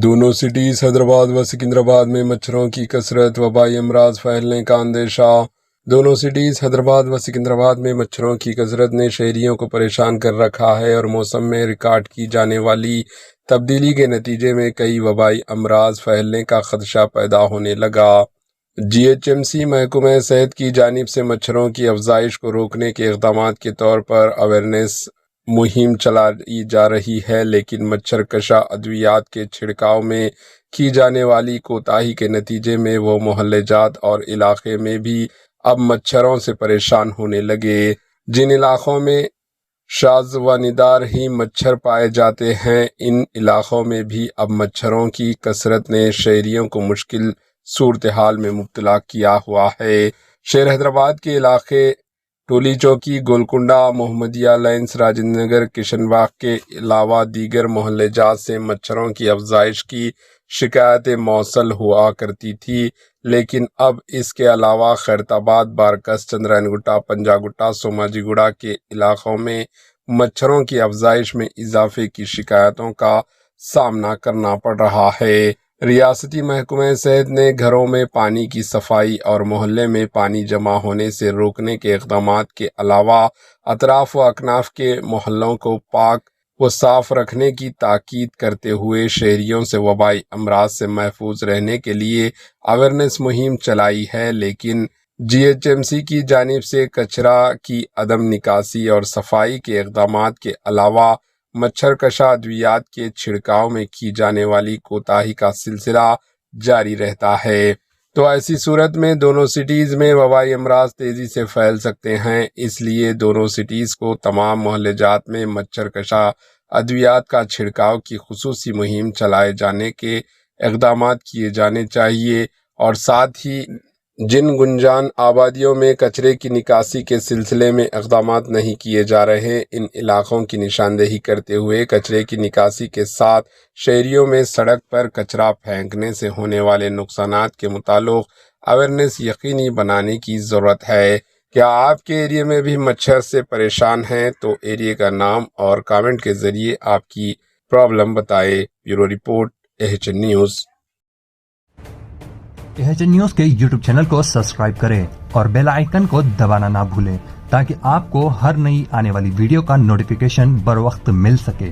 دونوں سٹیز حیدرآباد و سکندرآباد میں مچھروں کی کثرت، وبائی امراض پھیلنے کا اندیشہ۔ دونوں سٹیز حیدرآباد و سکندرآباد میں مچھروں کی کثرت نے شہریوں کو پریشان کر رکھا ہے اور موسم میں ریکارڈ کی جانے والی تبدیلی کے نتیجے میں کئی وبائی امراض پھیلنے کا خدشہ پیدا ہونے لگا۔ جی ایچ ایم سی محکمہ صحت کی جانب سے مچھروں کی افزائش کو روکنے کے اقدامات کے طور پر اویئرنیس مہم چلائی جا رہی ہے، لیکن مچھر کشا ادویات کے چھڑکاؤ میں کی جانے والی کوتاہی کے نتیجے میں وہ محلے جات اور علاقے میں بھی اب مچھروں سے پریشان ہونے لگے۔ جن علاقوں میں شاذ و نادر ہی مچھر پائے جاتے ہیں، ان علاقوں میں بھی اب مچھروں کی کثرت نے شہریوں کو مشکل صورتحال میں مبتلا کیا ہوا ہے۔ شہر حیدرآباد کے علاقے ٹولی چوکی، گولکنڈہ، محمدیہ لائنز، راجندر نگر، کشن باغ کے علاوہ دیگر محلے جات سے مچھروں کی افزائش کی شکایتیں موصول ہوا کرتی تھی، لیکن اب اس کے علاوہ خیرتآباد، بارکس، چندرائن گٹا، پنجا گٹا، سوماجی گڑا کے علاقوں میں مچھروں کی افزائش میں اضافے کی شکایتوں کا سامنا کرنا پڑ رہا ہے۔ ریاستی محکمہ صحت نے گھروں میں پانی کی صفائی اور محلے میں پانی جمع ہونے سے روکنے کے اقدامات کے علاوہ اطراف و اکناف کے محلوں کو پاک و صاف رکھنے کی تاکید کرتے ہوئے شہریوں سے وبائی امراض سے محفوظ رہنے کے لیے اویئرنیس مہم چلائی ہے، لیکن جی ایچ ایم سی کی جانب سے کچرا کی عدم نکاسی اور صفائی کے اقدامات کے علاوہ مچھر کشا ادویات کے چھڑکاؤ میں کی جانے والی کوتاہی کا سلسلہ جاری رہتا ہے۔ تو ایسی صورت میں دونوں سٹیز میں وبائی امراض تیزی سے پھیل سکتے ہیں، اس لیے دونوں سٹیز کو تمام محلے جات میں مچھر کشا ادویات کا چھڑکاؤ کی خصوصی مہم چلائے جانے کے اقدامات کیے جانے چاہیے، اور ساتھ ہی جن گنجان آبادیوں میں کچرے کی نکاسی کے سلسلے میں اقدامات نہیں کیے جا رہے، ان علاقوں کی نشاندہی کرتے ہوئے کچرے کی نکاسی کے ساتھ شہریوں میں سڑک پر کچرا پھینکنے سے ہونے والے نقصانات کے متعلق اویئرنیس یقینی بنانے کی ضرورت ہے۔ کیا آپ کے ایریے میں بھی مچھر سے پریشان ہیں؟ تو ایریے کا نام اور کامنٹ کے ذریعے آپ کی پرابلم بتائیں۔ Bureau report, AHN news. AHN news کے یوٹیوب چینل کو سبسکرائب کریں اور بیل آئیکن کو دبانا نہ بھولیں تاکہ آپ کو ہر نئی آنے والی ویڈیو کا نوٹیفیکیشن بر وقت مل سکے۔